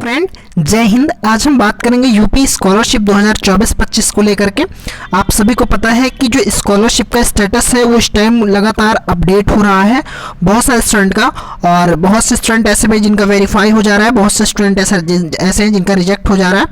Friend जय हिंद। आज हम बात करेंगे यूपी स्कॉलरशिप 2024-25 को लेकर के। आप सभी को पता है कि जो स्कॉलरशिप का स्टेटस है वो इस टाइम लगातार अपडेट हो रहा है बहुत सारे स्टूडेंट का, और बहुत से स्टूडेंट ऐसे भी जिनका वेरीफाई हो जा रहा है, बहुत से स्टूडेंट ऐसे हैं जिनका रिजेक्ट हो जा रहा है।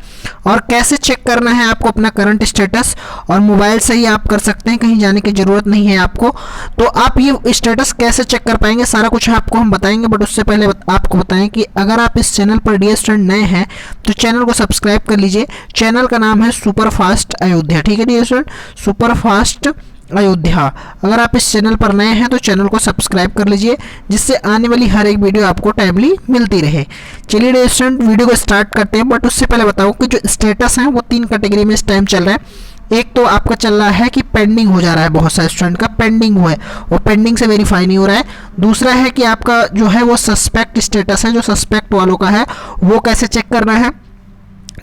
और कैसे चेक करना है आपको अपना करंट स्टेटस, और मोबाइल से ही आप कर सकते हैं, कहीं जाने की ज़रूरत नहीं है आपको। तो आप ये स्टेटस कैसे चेक कर पाएंगे, सारा कुछ आपको हम बताएंगे। बट उससे पहले आपको बताएं कि अगर आप इस चैनल पर डियर स्टूडेंट नए हैं तो चैनल को सब्सक्राइब कर लीजिए। चैनल का नाम है सुपर फास्ट अयोध्या, ठीक है dear student, super fast Ayodhya. अगर आप इस चैनल पर नए हैं तो चैनल को सब्सक्राइब कर लीजिए, जिससे आने वाली हर एक वीडियो आपको टाइमली मिलती रहे। चलिए डियर स्टूडेंट वीडियो को स्टार्ट करते हैं। बट उससे पहले बताऊं कि जो स्टेटस है वो 3 कैटेगरी में इस टाइम चल रहा है। एक तो आपका चल रहा है कि पेंडिंग हो जा रहा है, बहुत सारे स्टूडेंट का पेंडिंग हुआ है, वो पेंडिंग से वेरीफाई नहीं हो रहा है। दूसरा है कि आपका जो है वो सस्पेक्ट स्टेटस है, जो सस्पेक्ट वालों का है वो कैसे चेक करना है।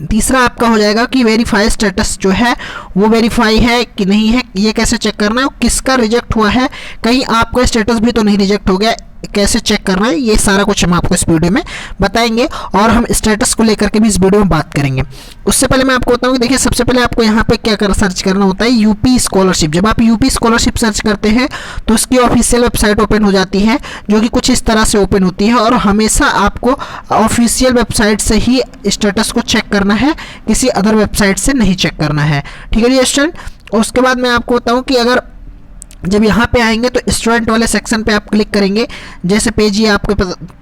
तीसरा आपका हो जाएगा कि वेरीफाई स्टेटस जो है वो वेरीफाई है कि नहीं है, ये कैसे चेक करना है। किसका रिजेक्ट हुआ है, कहीं आपका स्टेटस भी तो नहीं रिजेक्ट हो गया, कैसे चेक करना है, ये सारा कुछ हम आपको इस वीडियो में बताएंगे। और हम स्टेटस को लेकर के भी इस वीडियो में बात करेंगे। उससे पहले मैं आपको बताऊं कि देखिए, सबसे पहले आपको यहाँ पे क्या सर्च करना होता है, यूपी स्कॉलरशिप। जब आप यूपी स्कॉलरशिप सर्च करते हैं तो उसकी ऑफिशियल वेबसाइट ओपन हो जाती है, जो कि कुछ इस तरह से ओपन होती है। और हमेशा आपको ऑफिशियल वेबसाइट से ही स्टेटस को चेक करना है, किसी अदर वेबसाइट से नहीं चेक करना है, ठीक है जी स्टूडेंट। उसके बाद मैं आपको बताऊँ कि अगर जब यहाँ पे आएंगे तो स्टूडेंट वाले सेक्शन पे आप क्लिक करेंगे, जैसे पेज ये आपके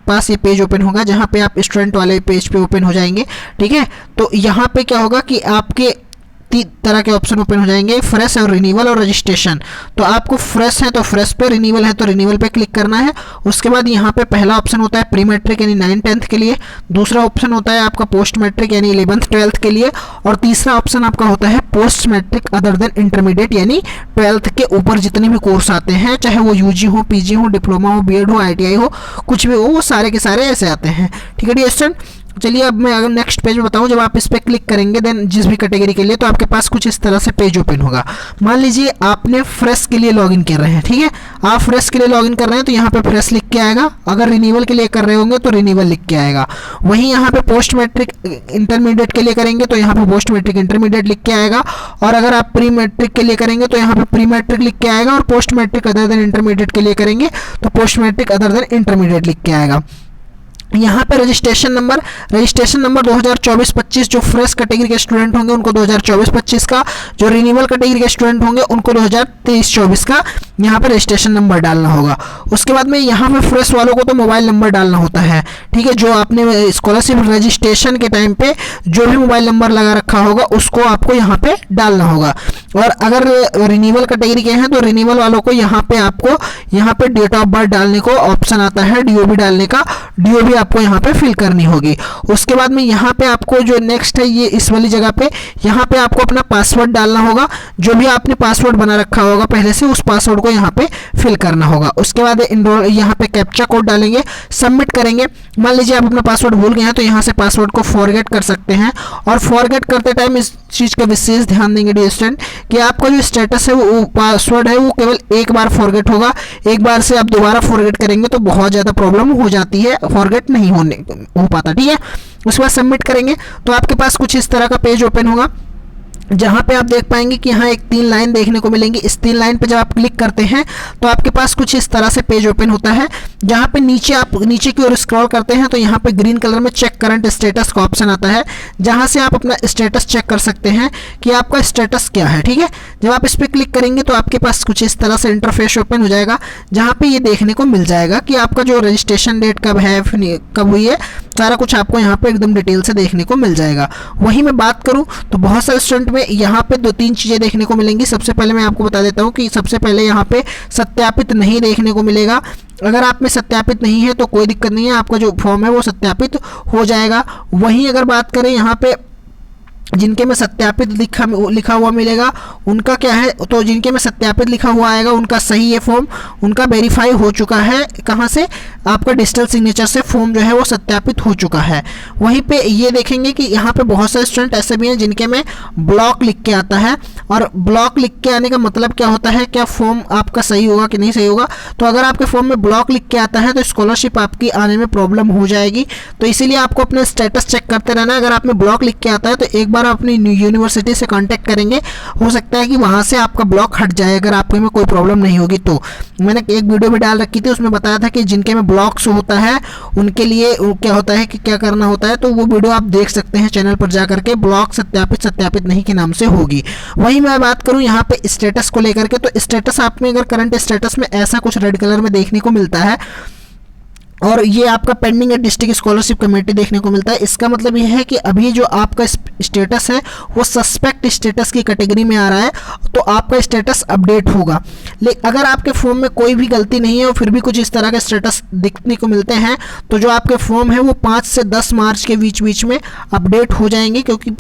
पास ये पेज ओपन होगा, जहाँ पे आप स्टूडेंट वाले पेज पे ओपन हो जाएंगे, ठीक है। तो यहाँ पे क्या होगा कि आपके 3 तरह के ऑप्शन ओपन हो जाएंगे, फ्रेश और रिन्यूअल और रजिस्ट्रेशन। तो आपको फ्रेश है तो फ्रेश पे, रिन्यूअल है तो रिन्यूअल पे क्लिक करना है। उसके बाद यहाँ पे पहला ऑप्शन होता है प्री मैट्रिक यानी 9th-10th के लिए, दूसरा ऑप्शन होता है आपका पोस्ट मैट्रिक यानी 11th-12th के लिए, और तीसरा ऑप्शन आपका होता है post matric other than intermediate यानी 12th के ऊपर जितने भी कोर्स आते हैं, चाहे वो यूजी हो, पीजी हो, डिप्लोमा हो, बीएड हो, आईटीआई हो, कुछ भी हो, वो सारे के सारे ऐसे आते हैं, ठीक है डियर स्टूडेंट। चलिए अब मैं अगर नेक्स्ट पेज में बताऊं, जब आप इस पर क्लिक करेंगे देन जिस भी कैटेगरी के लिए, तो आपके पास कुछ इस तरह से पेज ओपन होगा। मान लीजिए आपने फ्रेश के लिए लॉगिन कर रहे हैं, ठीक है, आप फ्रेश के लिए लॉगिन कर रहे हैं तो यहाँ पे फ्रेश लिख के आएगा। अगर रिन्यूअल के लिए कर रहे होंगे तो रिन्यूअल लिख के आएगा। वहीं यहाँ पे पोस्ट मैट्रिक इंटरमीडिएट के लिए करेंगे तो यहाँ पे पोस्ट मैट्रिक इंटरमीडिएट लिख के आएगा। और अगर आप प्री मैट्रिक के लिए करेंगे तो यहाँ पे प्री मैट्रिक लिख के आएगा। और post matric other than intermediate के लिए करेंगे तो post matric other than intermediate लिख के आएगा। यहाँ पे रजिस्ट्रेशन नंबर 2024-25 जो फ्रेश कैटेगरी के स्टूडेंट होंगे उनको 2024-25 का, जो रिन्यूअल कैटेगरी के स्टूडेंट होंगे उनको 2023-24 का यहाँ पे रजिस्ट्रेशन नंबर डालना होगा। उसके बाद में यहाँ पे फ्रेश वालों को तो मोबाइल नंबर डालना होता है, ठीक है, जो आपने स्कॉलरशिप रजिस्ट्रेशन के टाइम पे जो भी मोबाइल नंबर लगा रखा होगा उसको आपको यहाँ पे डालना होगा। और अगर रिन्यूअल कैटेगरी के हैं तो रिन्यूअल वालों को यहाँ पे आपको यहाँ पे डेट ऑफ बर्थ डालने को ऑप्शन आता है, डीओबी डालने का, डीओबी आपको यहाँ पे फिल करनी होगी। उसके बाद में यहाँ पे आपको जो नेक्स्ट है ये इस वाली जगह पे यहाँ पे आपको अपना पासवर्ड डालना होगा, जो भी आपने पासवर्ड बना रखा होगा पहले से उस पासवर्ड को यहाँ पे फिल करना होगा। उसके बाद इनरोल यहाँ पे कैप्चा कोड डालेंगे, सबमिट करेंगे। मान लीजिए आप अपना पासवर्ड भूल गए हैं तो यहाँ से पासवर्ड को फॉरगेट कर सकते हैं। और फॉरगेट करते टाइम इस चीज़ का विशेष ध्यान देंगे डियर स्टूडेंट कि आपका जो स्टेटस है वो पासवर्ड है वो केवल एक बार फॉरगेट होगा। एक बार से आप दोबारा फॉरगेट करेंगे तो बहुत ज़्यादा प्रॉब्लम हो जाती है, फॉरगेट नहीं हो पाता, ठीक है। उसके बाद सबमिट करेंगे तो आपके पास कुछ इस तरह का पेज ओपन होगा, जहाँ पे आप देख पाएंगे कि यहाँ एक 3 लाइन देखने को मिलेंगी। इस 3 लाइन पे जब आप क्लिक करते हैं तो आपके पास कुछ इस तरह से पेज ओपन होता है, जहाँ पे नीचे की ओर स्क्रॉल करते हैं तो यहाँ पे ग्रीन कलर में चेक करंट स्टेटस का ऑप्शन आता है, जहाँ से आप अपना स्टेटस चेक कर सकते हैं कि आपका स्टेटस क्या है, ठीक है। जब आप इस पर क्लिक करेंगे तो आपके पास कुछ इस तरह से इंटरफेस ओपन हो जाएगा, जहाँ पे ये देखने को मिल जाएगा कि आपका जो रजिस्ट्रेशन डेट कब है, कब हुई है, सारा कुछ आपको यहाँ पे एकदम डिटेल से देखने को मिल जाएगा। वहीं मैं बात करूँ तो बहुत सारे स्टूडेंट में यहाँ पे 2-3 चीज़ें देखने को मिलेंगी। सबसे पहले मैं आपको बता देता हूँ कि सबसे पहले यहाँ पे सत्यापित नहीं देखने को मिलेगा। अगर आप में सत्यापित नहीं है तो कोई दिक्कत नहीं है, आपका जो फॉर्म है वो सत्यापित हो जाएगा। वहीं अगर बात करें यहाँ पे जिनके में सत्यापित लिखा हुआ मिलेगा उनका क्या है, तो जिनके में सत्यापित लिखा हुआ आएगा उनका सही है फॉर्म, उनका वेरीफाई हो चुका है। कहाँ से? आपका डिजिटल सिग्नेचर से फॉर्म जो है वो सत्यापित हो चुका है। वहीं पे ये देखेंगे कि यहाँ पे बहुत सारे स्टूडेंट ऐसे भी हैं जिनके में ब्लॉक लिख के आता है, और ब्लॉक लिख के आने का मतलब क्या होता है, क्या फॉर्म आपका सही होगा कि नहीं सही होगा। तो अगर आपके फॉर्म में ब्लॉक लिख के आता है तो स्कॉलरशिप आपकी आने में प्रॉब्लम हो जाएगी। तो इसीलिए आपको अपना स्टेटस चेक करते रहना है। अगर आप में ब्लॉक लिख के आता है तो एक बार अपनी यूनिवर्सिटी से कांटेक्ट करेंगे, हो सकता है कि वहाँ से आपका ब्लॉक हट जाए अगर आपके में कोई प्रॉब्लम नहीं होगी। तो मैंने एक वीडियो भी डाल रखी थी, उसमें बताया था कि जिनके में ब्लॉक्स होता है उनके लिए क्या होता है कि क्या करना होता है। तो वो वीडियो आप देख सकते हैं चैनल पर जा करके, ब्लॉक सत्यापित नहीं के नाम से होगी। वहीं मैं बात करूं यहाँ पे स्टेटस को लेकर के, तो स्टेटस आप में अगर करंट स्टेटस में ऐसा कुछ रेड कलर में देखने को मिलता है और ये आपका पेंडिंग है डिस्ट्रिक्ट स्कॉलरशिप कमेटी देखने को मिलता है, इसका मतलब ये है कि अभी जो आपका स्टेटस है वो सस्पेक्ट स्टेटस की कैटेगरी में आ रहा है, तो आपका स्टेटस अपडेट होगा। लेकिन अगर आपके फॉर्म में कोई भी गलती नहीं है और फिर भी कुछ इस तरह के स्टेटस दिखने को मिलते हैं, तो जो आपके फॉर्म है वो 5 से 10 मार्च के बीच में अपडेट हो जाएंगे, क्योंकि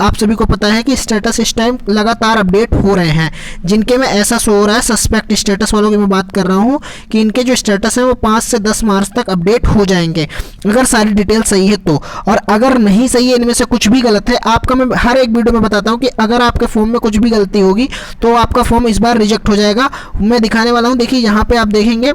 आप सभी को पता है कि स्टेटस इस टाइम लगातार अपडेट हो रहे हैं। जिनके में ऐसा शो हो रहा है, सस्पेक्ट स्टेटस वालों की मैं बात कर रहा हूँ, कि इनके जो स्टेटस है वो 5 से 10 मार्च तक अपडेट हो जाएंगे अगर सारी डिटेल सही है तो। और अगर नहीं सही है, इनमें से कुछ भी गलत है, आपका मैं हर एक वीडियो में बताता हूं कि अगर आपके फॉर्म में कुछ भी गलती होगी तो आपका फॉर्म इस बार रिजेक्ट हो जाएगा। मैं दिखाने वाला हूं, देखिए यहाँ पे आप देखेंगे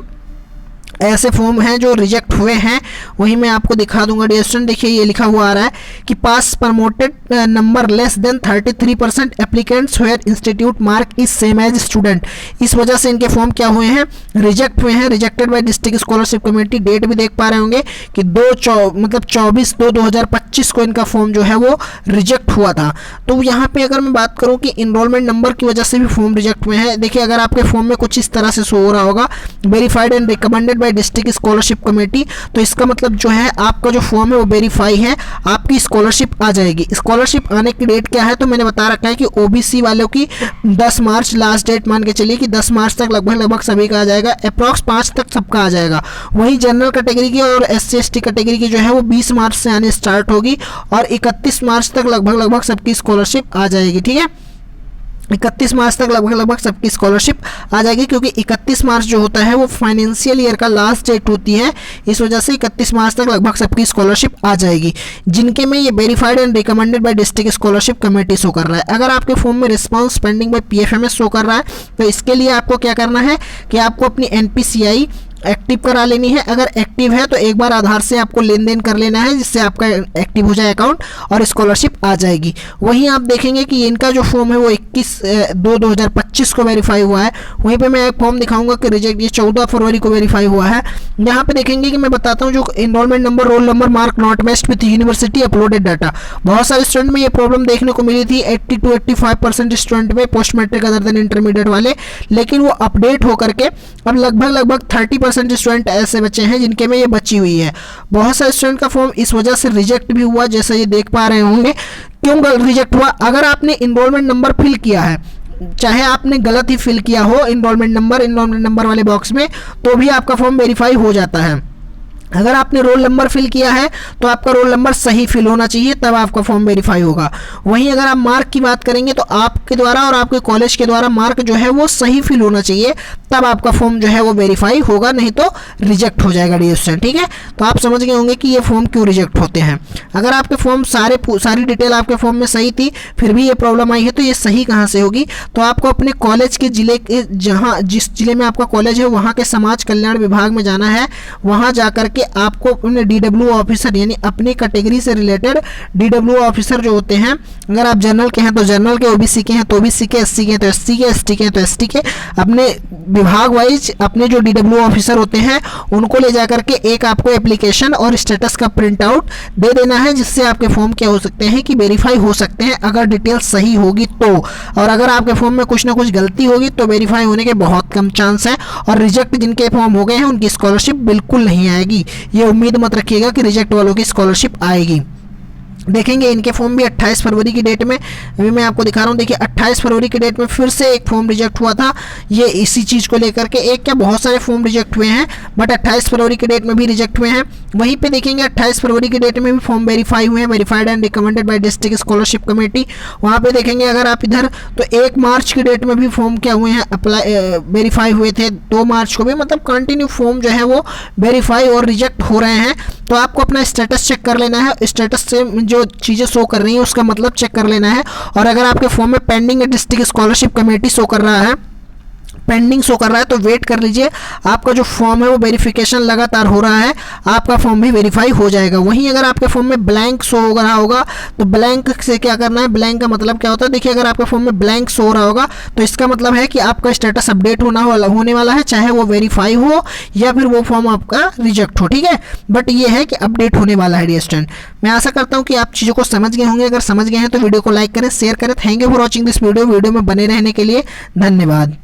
ऐसे फॉर्म हैं जो रिजेक्ट हुए हैं, वही मैं आपको दिखा दूंगा। डियर स्टूडेंट देखिए ये लिखा हुआ आ रहा है कि pass promoted number less than 33% applicants where institute mark is same as student. इस वजह से इनके फॉर्म क्या हुए हैं, रिजेक्ट हुए हैं, rejected by district scholarship committee. Date भी देख पा रहे होंगे कि 24/2/2025 को इनका फॉर्म जो है वो रिजेक्ट हुआ था। तो यहाँ पे अगर मैं बात करूँ कि इनरोलमेंट नंबर की वजह से भी फॉर्म रिजेक्ट हुए हैं, देखिए अगर आपके फॉर्म में कुछ इस तरह से शो हो रहा होगा, verified and recommended by district scholarship committee, तो इसका मतलब जो है आपका जो फॉर्म है वो वेरीफाई है, आपकी स्कॉलरशिप आ जाएगी। स्कॉलरशिप आने की डेट क्या है, तो मैंने बता रखा है कि ओबीसी वालों की 10 मार्च लास्ट डेट मान के चलिए कि 10 मार्च तक लगभग सभी का आ जाएगा, अप्रॉक्स 5 तक सबका आ जाएगा। वहीं जनरल कैटेगरी की और SC/ST कैटेगरी की जो है वो 20 मार्च से आने स्टार्ट होगी और 31 मार्च तक लगभग सबकी स्कॉलरशिप आ जाएगी। ठीक है, 31 मार्च तक लगभग सबकी स्कॉलरशिप आ जाएगी, क्योंकि 31 मार्च जो होता है वो फाइनेंशियल ईयर का लास्ट डेट होती है, इस वजह से 31 मार्च तक लगभग सबकी स्कॉलरशिप आ जाएगी, जिनके में ये verified and recommended by district scholarship committee show कर रहा है। अगर आपके फॉर्म में response pending by PFMS show कर रहा है, तो इसके लिए आपको क्या करना है कि आपको अपनी NPCI एक्टिव करा लेनी है। अगर एक्टिव है तो एक बार आधार से आपको लेन देन कर लेना है, जिससे आपका एक्टिव हो जाए अकाउंट और स्कॉलरशिप आ जाएगी। वहीं आप देखेंगे कि इनका जो फॉर्म है वो 21/2/2025 को वेरीफाई हुआ है। वहीं पे मैं एक फॉर्म दिखाऊंगा कि रिजेक्ट, ये 14 फरवरी को वेरीफाई हुआ है। यहाँ पे देखेंगे कि मैं बताता हूँ जो enrolment number, roll number, mark not matched with university uploaded data. बहुत सारे स्टूडेंट में ये प्रॉब्लम देखने को मिली थी, 80 to 85% स्टूडेंट में, post matric other than intermediate वाले, लेकिन वो अपडेट होकर के अब लगभग 30% स्टूडेंट ऐसे बच्चे हैं जिनके में ये बची हुई है। बहुत सारे स्टूडेंट का फॉर्म इस वजह से रिजेक्ट भी हुआ, जैसा ये देख पा रहे होंगे। क्यों रिजेक्ट हुआ, अगर आपने इनरोलमेंट नंबर फिल किया है, चाहे आपने गलत ही फिल किया हो इनरोलमेंट नंबर वाले बॉक्स में, तो भी आपका फॉर्म वेरीफाई हो जाता है। अगर आपने रोल नंबर फिल किया है तो आपका रोल नंबर सही फिल होना चाहिए, तब आपका फॉर्म वेरीफाई होगा। वहीं अगर आप मार्क की बात करेंगे तो आपके द्वारा और आपके कॉलेज के द्वारा मार्क जो है वो सही फिल होना चाहिए, तब आपका फॉर्म जो है वो वेरीफाई होगा, नहीं तो रिजेक्ट हो जाएगा डियर स्टूडेंट। ठीक है, तो आप समझ गए होंगे कि ये फॉर्म क्यों रिजेक्ट होते हैं। अगर आपके फॉर्म सारी डिटेल आपके फॉर्म में सही थी, फिर भी ये प्रॉब्लम आई है, तो ये सही कहाँ से होगी, तो आपको अपने कॉलेज के जिले के, जिस जिले में आपका कॉलेज है वहाँ के समाज कल्याण विभाग में जाना है। वहाँ जाकर के आपको अपने DW ऑफिसर, यानी अपनी कैटेगरी से रिलेटेड DW ऑफिसर जो होते हैं, अगर आप जनरल के हैं तो जनरल के, OBC के हैं तो OBC के, SC के हैं तो SC के, ST के हैं तो ST के, अपने विभाग वाइज अपने जो DW ऑफिसर होते हैं उनको ले जाकर के एक आपको एप्लीकेशन और स्टेटस का प्रिंट आउट दे देना है, जिससे आपके फॉर्म क्या हो सकते हैं कि वेरीफाई हो सकते हैं, अगर डिटेल सही होगी तो। और अगर आपके फॉर्म में कुछ ना कुछ गलती होगी तो वेरीफाई होने के बहुत कम चांस है, और रिजेक्ट जिनके फॉर्म हो गए हैं उनकी स्कॉलरशिप बिल्कुल नहीं आएगी। ये उम्मीद मत रखिएगा कि रिजेक्ट वालों की स्कॉलरशिप आएगी। देखेंगे इनके फॉर्म भी 28 फरवरी की डेट में, अभी मैं आपको दिखा रहा हूँ। देखिए 28 फरवरी की डेट में फिर से एक फॉर्म रिजेक्ट हुआ था, ये इसी चीज़ को लेकर के, एक क्या बहुत सारे फॉर्म रिजेक्ट हुए हैं, बट 28 फरवरी की डेट में भी रिजेक्ट हुए हैं। वहीं पे देखेंगे 28 फरवरी की डेट में भी फॉर्म वेरीफाई हुए हैं, verified and recommended by district scholarship committee. वहाँ पे देखेंगे अगर आप इधर तो 1 मार्च की डेट में भी फॉर्म क्या हुए हैं, अप्लाई वेरीफाई हुए थे, 2 मार्च को भी, मतलब कंटिन्यू फॉर्म जो है वो वेरीफाई और रिजेक्ट हो रहे हैं। तो आपको अपना स्टेटस चेक कर लेना है, स्टेटस से जो चीज़ें शो कर रही है उसका मतलब चेक कर लेना है। और अगर आपके फॉर्म में pending district scholarship committee show कर रहा है, पेंडिंग शो कर रहा है, तो वेट कर लीजिए, आपका जो फॉर्म है वो वेरिफिकेशन लगातार हो रहा है, आपका फॉर्म भी वेरीफाई हो जाएगा। वहीं अगर आपके फॉर्म में ब्लैंक शो हो रहा होगा तो ब्लैंक से क्या करना है, ब्लैंक का मतलब क्या होता है, देखिए अगर आपके फॉर्म में ब्लैंक शो हो रहा होगा तो इसका मतलब है कि आपका स्टेटस अपडेट होने वाला है, चाहे वो वेरीफाई हो या फिर वो फॉर्म आपका रिजेक्ट हो, ठीक है। बट ये है कि अपडेट होने वाला है डियर स्टूडेंट। मैं आशा करता हूँ कि आप चीज़ों को समझ गए होंगे, अगर समझ गए हैं तो वीडियो को लाइक करें, शेयर करें। Thank you for watching this video में बने रहने के लिए धन्यवाद।